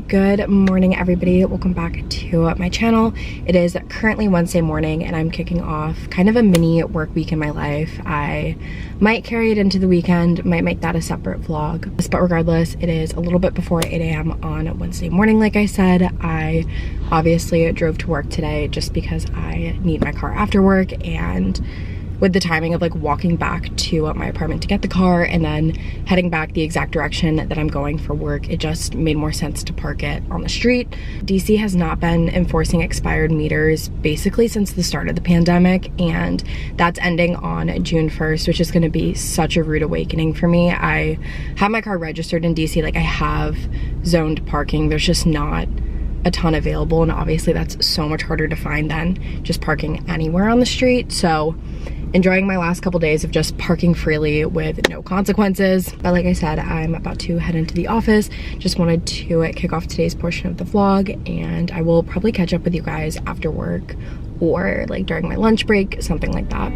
Good morning, everybody. Welcome back to my channel. It is currently Wednesday morning and I'm kicking off kind of a mini work week in my life. I might carry it into the weekend, might make that a separate vlog. But regardless, it is a little bit before 8 a.m. on Wednesday morning. Like I said, I obviously drove to work today just because I need my car after work, and with the timing of like walking back to my apartment to get the car and then heading back the exact direction that I'm going for work, it just made more sense to park it on the street. DC has not been enforcing expired meters basically since the start of the pandemic, and that's ending on June 1st, which is going to be such a rude awakening for me. I have my car registered in DC, like I have zoned parking. There's just not a ton available, and obviously that's so much harder to find than just parking anywhere on the street. So enjoying my last couple days of just parking freely with no consequences. But like I said, I'm about to head into the office. Just wanted to kick off today's portion of the vlog, and I will probably catch up with you guys after work or like during my lunch break, something like that.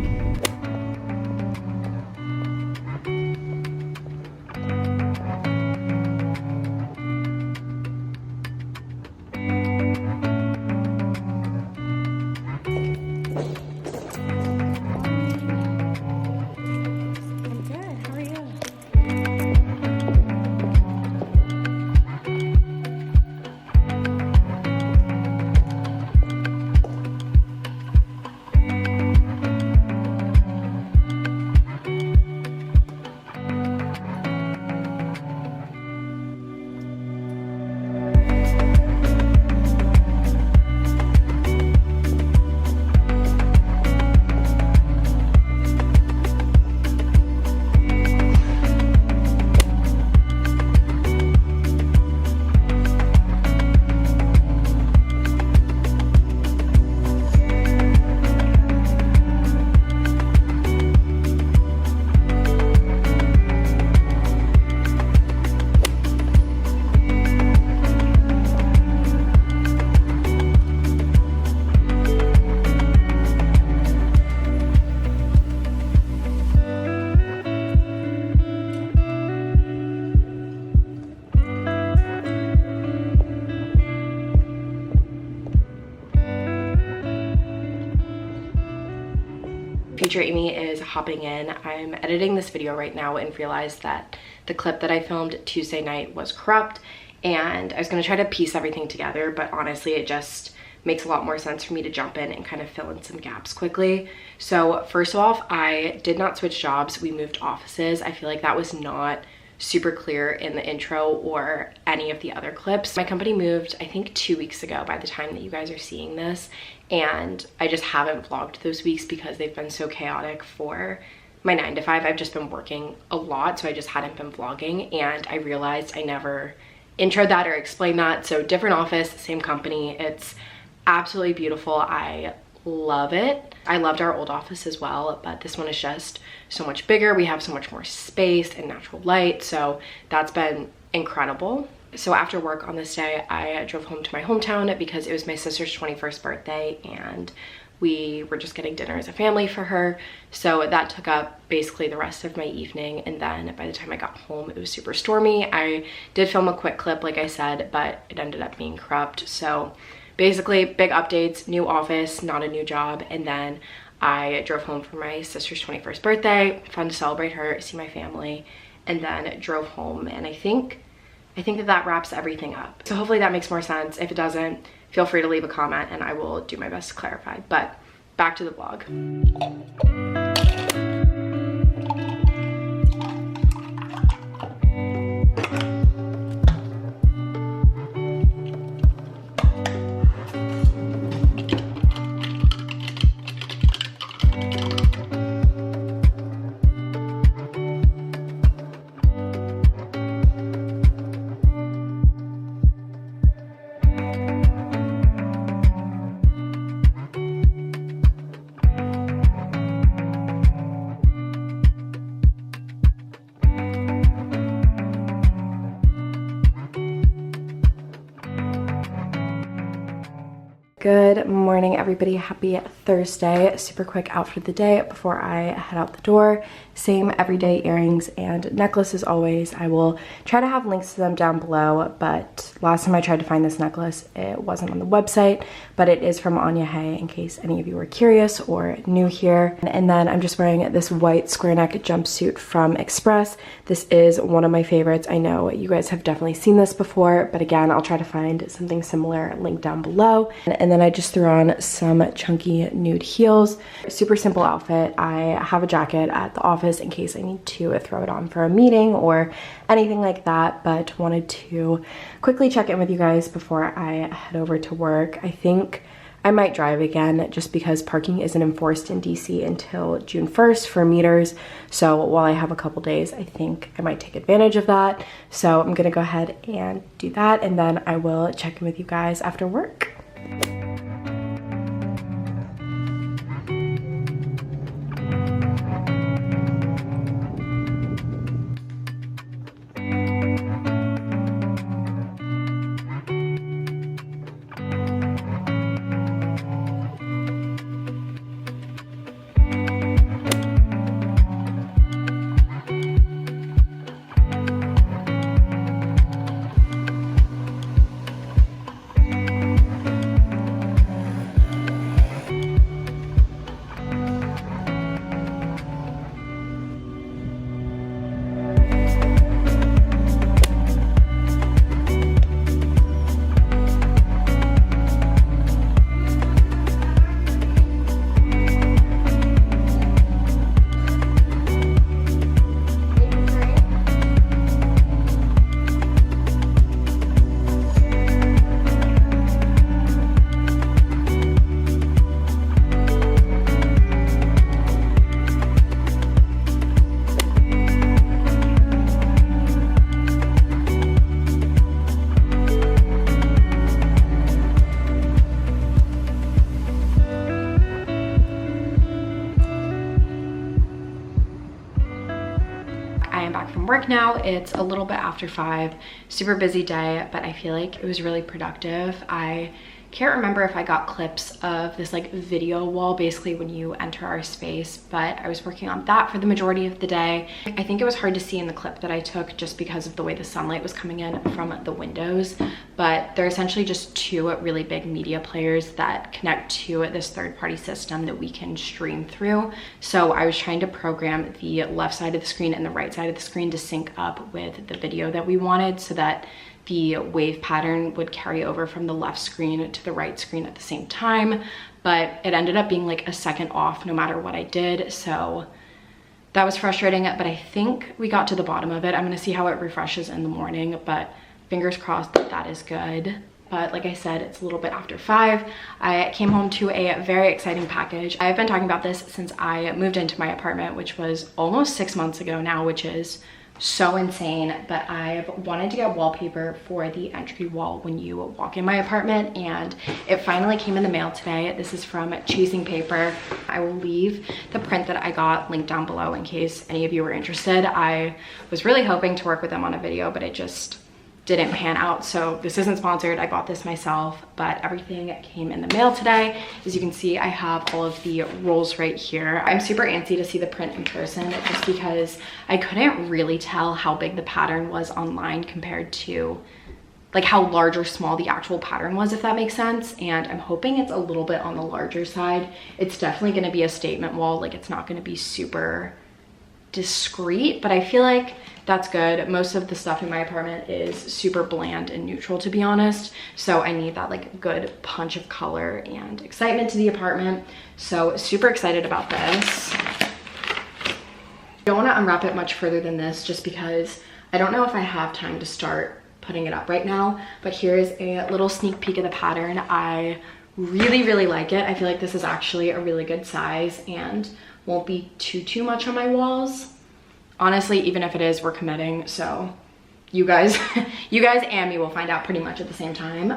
Future Amy is hopping in. I'm editing this video right now and realized that the clip that I filmed Tuesday night was corrupt, and I was going to try to piece everything together, but honestly it just makes a lot more sense for me to jump in and kind of fill in some gaps quickly. So first off, I did not switch jobs. We moved offices. I feel like that was not super clear in the intro or any of the other clips. My company moved, I think 2 weeks ago by the time that you guys are seeing this, and I just haven't vlogged those weeks because they've been so chaotic for my 9 to 5. I've just been working a lot, so I just hadn't been vlogging, and I realized I never introed that or explained that. So different office, same company. It's absolutely beautiful. I love it. I loved our old office as well, but this one is just so much bigger. We have so much more space and natural light, so that's been incredible. So after work on this day, I drove home to my hometown because it was my sister's 21st birthday, and we were just getting dinner as a family for her. So that took up basically the rest of my evening, and then by the time I got home, it was super stormy. I did film a quick clip, like I said, but it ended up being corrupt. So basically, big updates, new office, not a new job, and then I drove home for my sister's 21st birthday. Fun to celebrate her, see my family, and then drove home, and I think that wraps everything up. So hopefully that makes more sense. If it doesn't, feel free to leave a comment and I will do my best to clarify. But back to the vlog. Good morning, everybody. Happy Thursday. Super quick outfit of the day before I head out the door. Same everyday earrings and necklace as always. I will try to have links to them down below, but last time I tried to find this necklace, it wasn't on the website, but it is from amyrauchyt in case any of you are curious or new here. And then I'm just wearing this white square neck jumpsuit from Express. This is one of my favorites. I know you guys have definitely seen this before, but again, I'll try to find something similar linked down below. And then I just threw on some chunky nude heels. Super simple outfit. I have a jacket at the office in case I need to throw it on for a meeting or anything like that, but wanted to quickly check in with you guys before I head over to work. I think I might drive again just because parking isn't enforced in DC until June 1st for meters. So while I have a couple days, I think I might take advantage of that. So I'm gonna go ahead and do that, and then I will check in with you guys after work. Work now. It's a little bit after 5. Super busy day, but I feel like it was really productive. I can't remember if I got clips of this like video wall basically when you enter our space, but I was working on that for the majority of the day. I think it was hard to see in the clip that I took just because of the way the sunlight was coming in from the windows, but they're essentially just two really big media players that connect to this third-party system that we can stream through. So I was trying to program the left side of the screen and the right side of the screen to sync up with the video that we wanted so that the wave pattern would carry over from the left screen to the right screen at the same time, but it ended up being like a second off no matter what I did, so that was frustrating, but I think we got to the bottom of it. I'm gonna see how it refreshes in the morning, but fingers crossed that that is good. But like I said, it's a little bit after 5. I came home to a very exciting package. I've been talking about this since I moved into my apartment, which was almost 6 months ago now, which is so insane, but I've wanted to get wallpaper for the entry wall when you walk in my apartment, and it finally came in the mail today. This is from Choosing Paper. I will leave the print that I got linked down below in case any of you are interested. I was really hoping to work with them on a video, but it just didn't pan out, so this isn't sponsored. I got this myself, but everything came in the mail today. As you can see, I have all of the rolls right here. I'm super antsy to see the print in person just because I couldn't really tell how big the pattern was online compared to like how large or small the actual pattern was, if that makes sense. And I'm hoping it's a little bit on the larger side. It's definitely going to be a statement wall. Like, it's not going to be super discreet, but I feel like that's good. Most of the stuff in my apartment is super bland and neutral, to be honest, so I need that like good punch of color and excitement to the apartment. So super excited about this. I don't want to unwrap it much further than this just because I don't know if I have time to start putting it up right now, but here's a little sneak peek of the pattern. I really like it. I feel like this is actually a really good size and won't be too much on my walls. Honestly, even if it is, we're committing, so you guys and me will find out pretty much at the same time.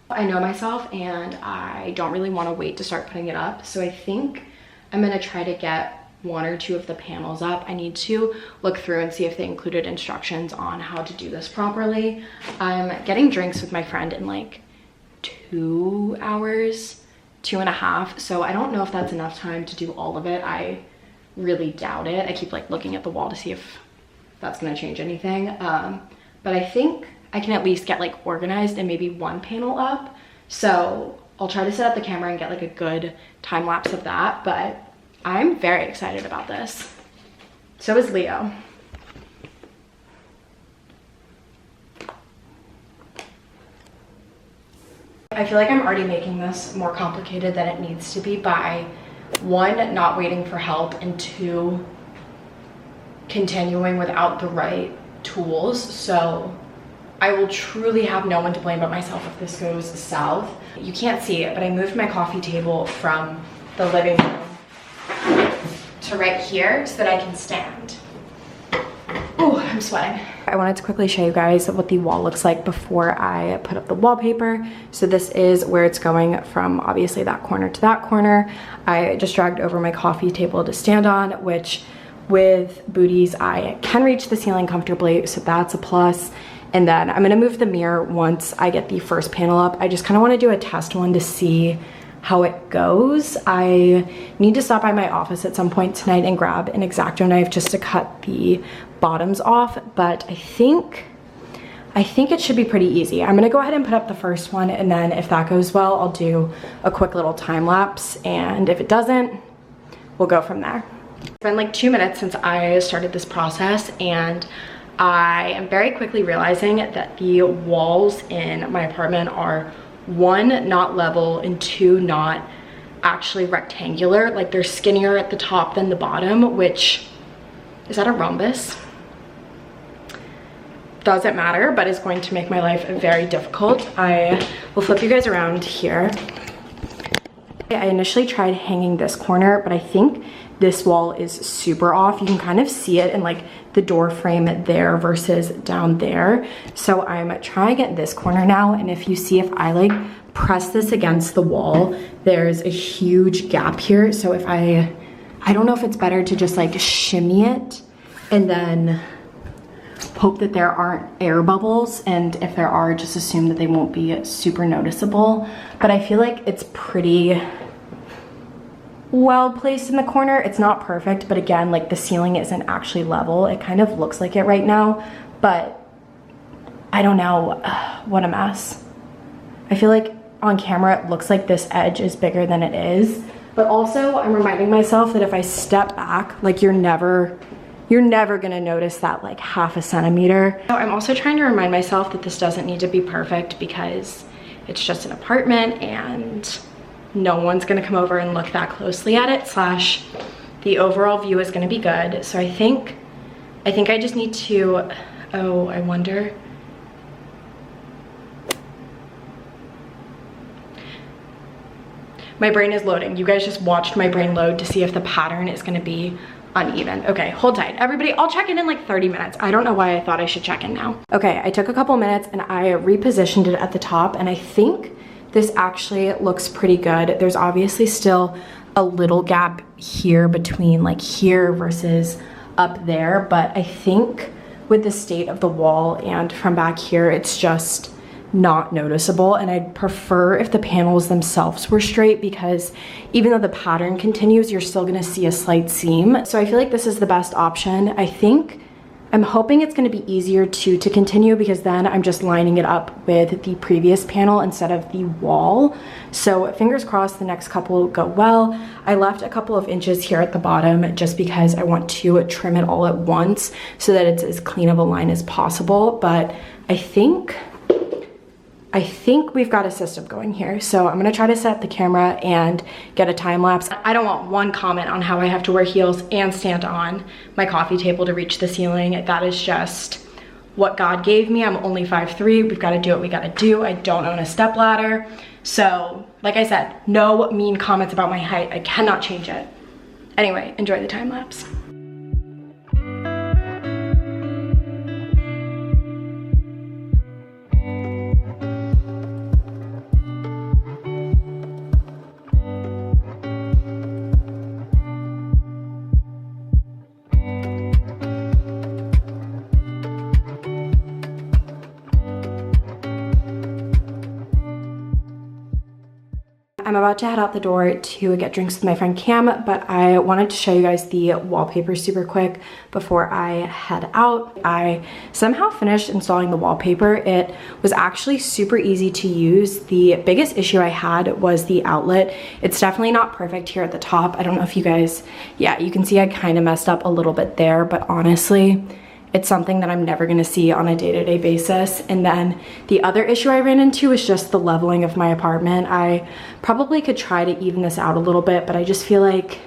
I know myself and I don't really want to wait to start putting it up, so I think I'm gonna try to get 1 or 2 of the panels up. I need to look through and see if they included instructions on how to do this properly. I'm getting drinks with my friend in like 2 hours, 2.5. So I don't know if that's enough time to do all of it. I really doubt it. I keep like looking at the wall to see if that's gonna change anything. But I think I can at least get like organized and maybe one panel up. So I'll try to set up the camera and get like a good time lapse of that, but I'm very excited about this. So is Leo. I feel like I'm already making this more complicated than it needs to be by 1, not waiting for help, and 2, continuing without the right tools. So I will truly have no one to blame but myself if this goes south. You can't see it, but I moved my coffee table from the living room to right here so that I can stand. Ooh, I'm sweating. I wanted to quickly show you guys what the wall looks like before I put up the wallpaper. So this is where it's going from, obviously, that corner to that corner. I just dragged over my coffee table to stand on, which with booties, I can reach the ceiling comfortably, so that's a plus. And then I'm gonna move the mirror once I get the first panel up. I just kind of want to do a test one to see how it goes. I need to stop by my office at some point tonight and grab an X-Acto knife just to cut the bottoms off, but I think it should be pretty easy. I'm gonna go ahead and put up the first one, and then if that goes well, I'll do a quick little time lapse, and if it doesn't, we'll go from there. It's been like 2 minutes since I started this process, and I am very quickly realizing that the walls in my apartment are 1, not level, and 2, not actually rectangular. Like they're skinnier at the top than the bottom, which, is that a rhombus? Doesn't matter, but it's going to make my life very difficult. I will flip you guys around here. I initially tried hanging this corner, but I think this wall is super off. You can kind of see it in like the door frame there versus down there. So I'm trying at this corner now, and if you see, if I like press this against the wall, there's a huge gap here. So if I don't know if it's better to just like shimmy it and then hope that there aren't air bubbles, and if there are, just assume that they won't be super noticeable. But I feel like it's pretty well placed in the corner. It's not perfect, but again, like the ceiling isn't actually level. It kind of looks like it right now, but I don't know. What a mess. I feel like on camera it looks like this edge is bigger than it is, but also I'm reminding myself that if I step back, like you're never gonna notice that like 1/2 centimeter. So I'm also trying to remind myself that this doesn't need to be perfect because it's just an apartment and no one's gonna come over and look that closely at it, slash the overall view is gonna be good. So I think I just need to, oh, I wonder. My brain is loading. You guys just watched my brain load to see if the pattern is gonna be uneven. Okay, hold tight. Everybody, I'll check in like 30 minutes. I don't know why I thought I should check in now. Okay, I took a couple minutes and I repositioned it at the top, and I think this actually looks pretty good. There's obviously still a little gap here between like here versus up there, but I think with the state of the wall and from back here, it's just not noticeable. And I'd prefer if the panels themselves were straight, because even though the pattern continues, you're still gonna see a slight seam. So I feel like this is the best option. I'm hoping it's gonna be easier to continue, because then I'm just lining it up with the previous panel instead of the wall. So fingers crossed the next couple go well. I left a couple of inches here at the bottom just because I want to trim it all at once so that it's as clean of a line as possible. But I think we've got a system going here. So I'm gonna try to set the camera and get a time lapse. I don't want one comment on how I have to wear heels and stand on my coffee table to reach the ceiling. That is just what God gave me. I'm only 5'3". We've gotta do what we gotta do. I don't own a step ladder. So like I said, no mean comments about my height. I cannot change it. Anyway, enjoy the time lapse. I'm about to head out the door to get drinks with my friend Cam, but I wanted to show you guys the wallpaper super quick before I head out. I somehow finished installing the wallpaper. It was actually super easy to use. The biggest issue I had was the outlet. It's definitely not perfect here at the top. I don't know if you guys, yeah, you can see I kind of messed up a little bit there, but honestly, it's something that I'm never gonna see on a day-to-day basis. And then the other issue I ran into is just the leveling of my apartment. I probably could try to even this out a little bit, but I just feel like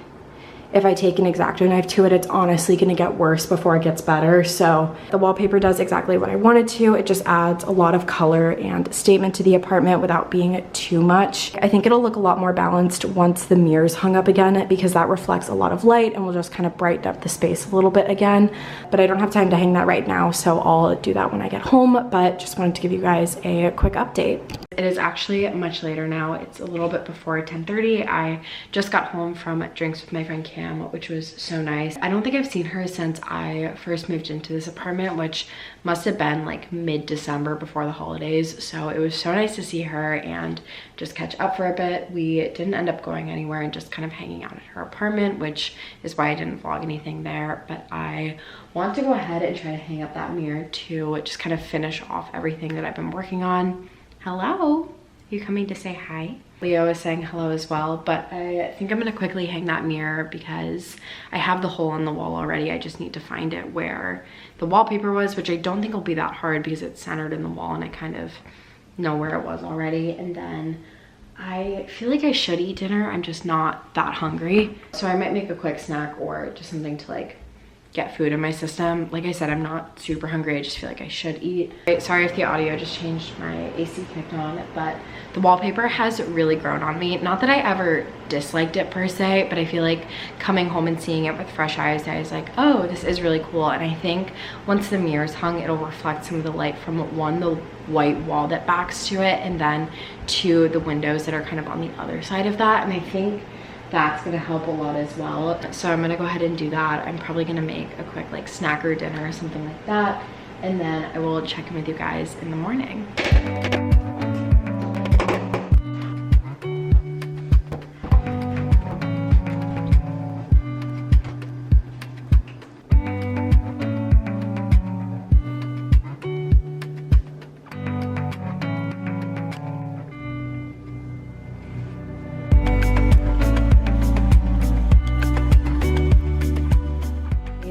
if I take an X-Acto knife to it, it's honestly gonna get worse before it gets better. So the wallpaper does exactly what I wanted to. It just adds a lot of color and statement to the apartment without being too much. I think it'll look a lot more balanced once the mirror's hung up again, because that reflects a lot of light and will just kind of brighten up the space a little bit again. But I don't have time to hang that right now, so I'll do that when I get home, but just wanted to give you guys a quick update. It is actually much later now. It's a little bit before 10:30. I just got home from drinks with my friend Cam, which was so nice. I don't think I've seen her since I first moved into this apartment, which must have been like mid-December before the holidays. So it was so nice to see her and just catch up for a bit. We didn't end up going anywhere and just kind of hanging out at her apartment, which is why I didn't vlog anything there. But I want to go ahead and try to hang up that mirror to just kind of finish off everything that I've been working on. Hello, you coming to say hi? Leo is saying hello as well, but I think I'm gonna quickly hang that mirror because I have the hole in the wall already. I just need to find it where the wallpaper was, which I don't think will be that hard because it's centered in the wall and I kind of know where it was already. And then I feel like I should eat dinner. I'm just not that hungry. So I might make a quick snack or just something to like get food in my system. Like I said, I'm not super hungry. I just feel like I should eat. Sorry if the audio just changed. My AC kicked on, but the wallpaper has really grown on me. Not that I ever disliked it per se, but I feel like coming home and seeing it with fresh eyes, I was like, oh, this is really cool. And I think once the mirror's hung, it'll reflect some of the light from one, the white wall that backs to it, and then to the windows that are kind of on the other side of that. And I think that's gonna help a lot as well. So I'm gonna go ahead and do that. I'm probably gonna make a quick like snack or dinner or something like that, and then I will check in with you guys in the morning.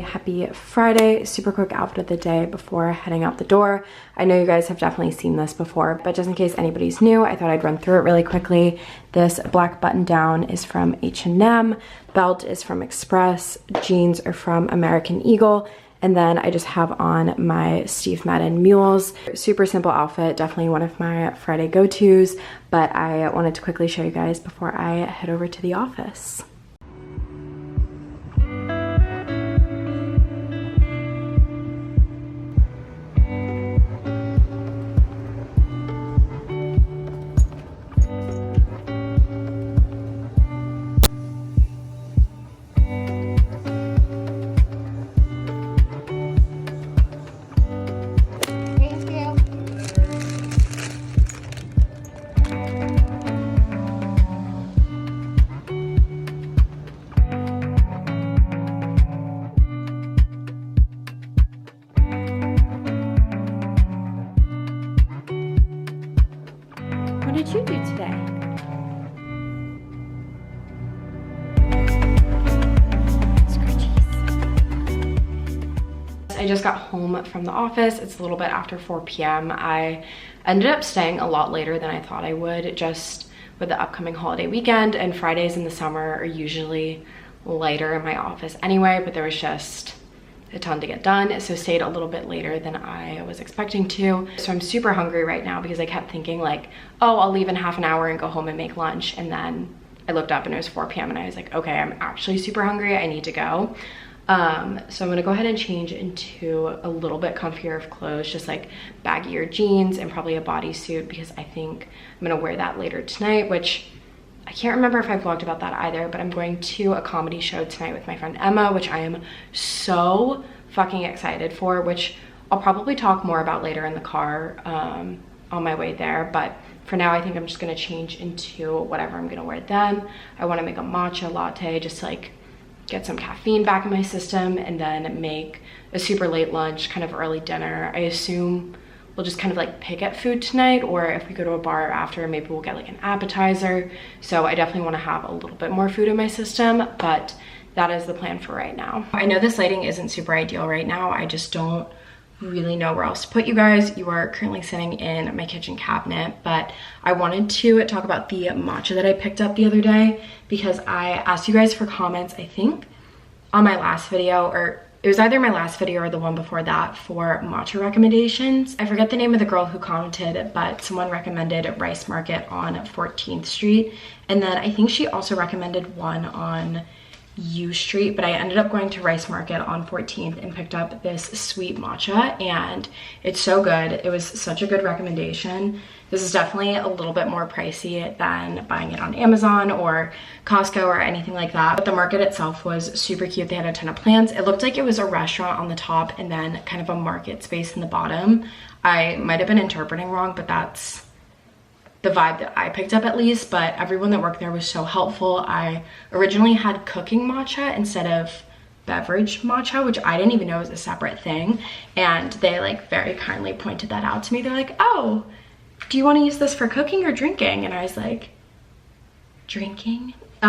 Happy Friday. Super quick outfit of the day before heading out the door. I know you guys have definitely seen this before, but just in case anybody's new, I thought I'd run through it really quickly. This black button down is from H&M, belt is from Express, jeans are from American Eagle, and then I just have on my Steve Madden mules. Super simple outfit, definitely one of my Friday go-tos, but I wanted to quickly show you guys before I head over to the office. What did you do today? I just got home from the office. It's a little bit after 4 p.m. I ended up staying a lot later than I thought I would, just with the upcoming holiday weekend, and Fridays in the summer are usually lighter in my office anyway, but there was just a ton to get done, so stayed a little bit later than I was expecting to. So I'm super hungry right now because I kept thinking like, oh, I'll leave in half an hour and go home and make lunch, and then I looked up and it was 4 p.m. and I was like, okay, I'm actually super hungry, I need to go. So I'm gonna go ahead and change into a little bit comfier of clothes, just like baggier jeans and probably a bodysuit, because I think I'm gonna wear that later tonight, which I can't remember if I vlogged about that either, but I'm going to a comedy show tonight with my friend Emma, which I am so fucking excited for, which I'll probably talk more about later in the car. on my way there. But for now, I think I'm just gonna change into whatever I'm gonna wear then. I wanna make a matcha latte just to like get some caffeine back in my system, and then make a super late lunch, kind of early dinner. I assume we'll just kind of like pick at food tonight, or if we go to a bar after, maybe we'll get like an appetizer. So I definitely want to have a little bit more food in my system, but that is the plan for right now. I know this lighting isn't super ideal right now. I just don't really know where else to put you guys. You are currently sitting in my kitchen cabinet, but I wanted to talk about the matcha that I picked up the other day, because I asked you guys for comments, I think on my last video, or it was either my last video or the one before that, for matcha recommendations. I forget the name of the girl who commented, but someone recommended Rice Market on 14th Street. And then I think she also recommended one on U Street, but I ended up going to Rice Market on 14th and picked up this sweet matcha, and it's so good. It was such a good recommendation. This is definitely a little bit more pricey than buying it on Amazon or Costco or anything like that, but the market itself was super cute. They had a ton of plants. It looked like it was a restaurant on the top and then kind of a market space in the bottom. I might have been interpreting wrong, but that's the vibe that I picked up at least. But everyone that worked there was so helpful. I originally had cooking matcha instead of beverage matcha, which I didn't even know was a separate thing, and they like very kindly pointed that out to me. They're like, oh, do you want to use this for cooking or drinking? And I was like, drinking. So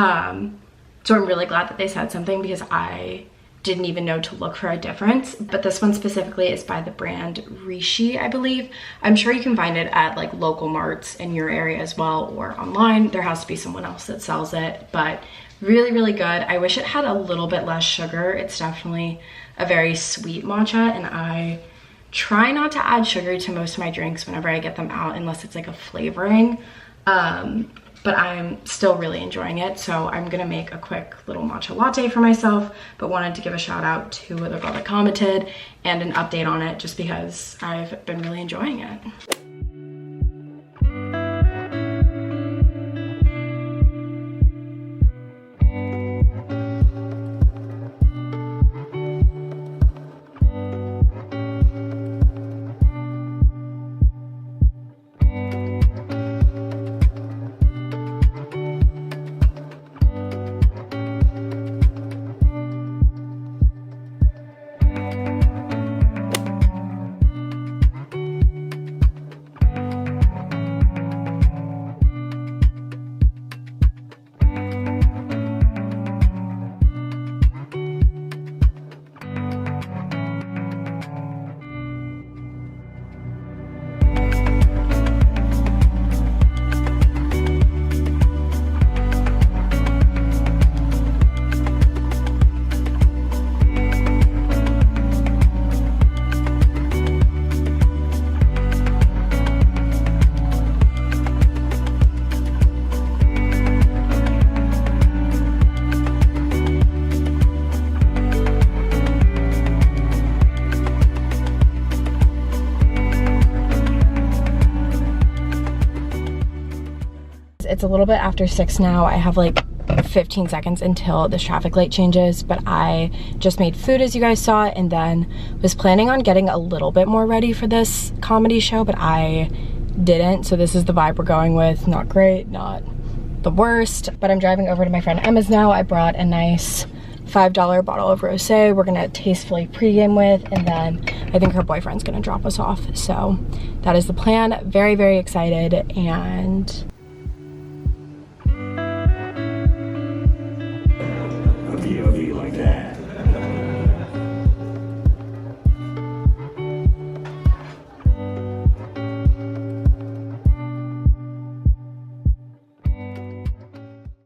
I'm really glad that they said something, because I didn't even know to look for a difference. But this one specifically is by the brand Rishi, I believe. I'm sure you can find it at like local marts in your area as well, or online. There has to be someone else that sells it, but really, really good. I wish it had a little bit less sugar. It's definitely a very sweet matcha, and I try not to add sugar to most of my drinks whenever I get them out, unless it's like a flavoring. But I'm still really enjoying it. So I'm gonna make a quick little matcha latte for myself, but wanted to give a shout out to the girl that commented and an update on it, just because I've been really enjoying it. It's a little bit after 6 now. I have like 15 seconds until this traffic light changes, but I just made food, as you guys saw, and then was planning on getting a little bit more ready for this comedy show, but I didn't. So this is the vibe we're going with. Not great, not the worst, but I'm driving over to my friend Emma's now. I brought a nice $5 bottle of rosé we're gonna tastefully pregame with, and then I think her boyfriend's gonna drop us off. So that is the plan. Very, very excited. And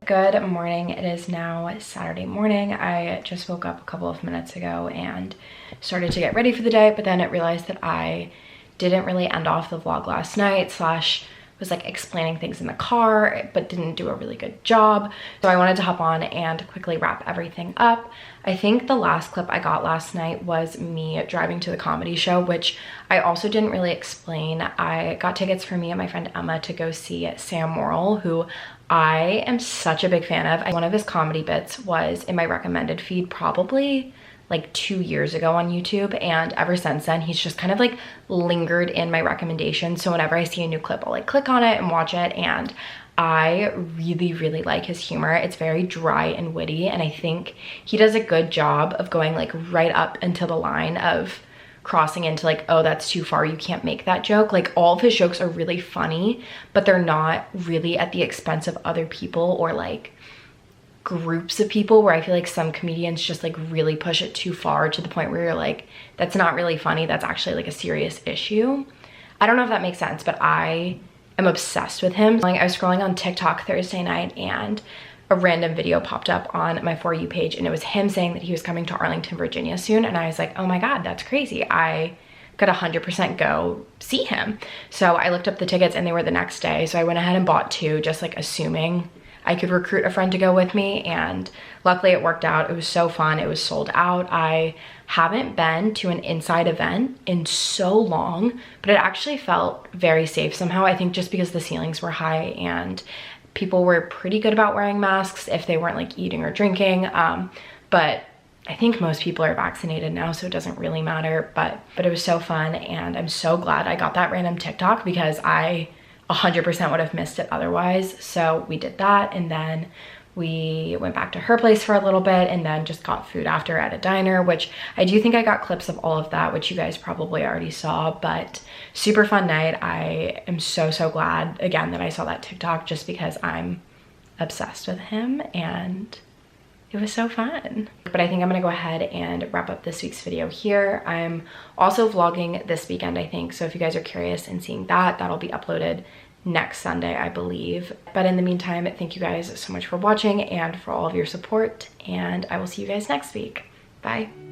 good morning. It is now Saturday morning. I just woke up a couple of minutes ago and started to get ready for the day, but then I realized that I didn't really end off the vlog last night, slash was like explaining things in the car, but didn't do a really good job. So I wanted to hop on and quickly wrap everything up. I think the last clip I got last night was me driving to the comedy show, which I also didn't really explain. I got tickets for me and my friend Emma to go see Sam Morrill, who I am such a big fan of. One of his comedy bits was in my recommended feed probably like 2 years ago on YouTube, and ever since then he's just kind of like lingered in my recommendations. So whenever I see a new clip, I'll like click on it and watch it, and I really like his humor. It's very dry and witty, and I think he does a good job of going like right up into the line of crossing into like, oh, that's too far, you can't make that joke. Like all of his jokes are really funny, but they're not really at the expense of other people or like groups of people, where I feel like some comedians just like really push it too far to the point where you're like, that's not really funny, that's actually like a serious issue. I don't know if that makes sense, but I am obsessed with him. Like I was scrolling on TikTok Thursday night and a random video popped up on my For You page, and it was him saying that he was coming to Arlington, Virginia soon, and I was like, oh my god, that's crazy. I could 100% go see him. So I looked up the tickets and they were the next day, so I went ahead and bought 2, just like assuming I could recruit a friend to go with me, and luckily it worked out. It was so fun. It was sold out. I haven't been to an inside event in so long, but it actually felt very safe somehow. I think just because the ceilings were high and people were pretty good about wearing masks if they weren't like eating or drinking, but I think most people are vaccinated now, so it doesn't really matter. But it was so fun, and I'm so glad I got that random TikTok because I 100% would have missed it otherwise. So we did that, and then we went back to her place for a little bit, and then just got food after at a diner, which I do think I got clips of all of that, which you guys probably already saw. But super fun night. I am so glad again that I saw that TikTok, just because I'm obsessed with him and it was so fun. But I think I'm gonna go ahead and wrap up this week's video here. I'm also vlogging this weekend, I think, so if you guys are curious in seeing that, that'll be uploaded next Sunday, I believe. But in the meantime, thank you guys so much for watching and for all of your support, and I will see you guys next week. Bye.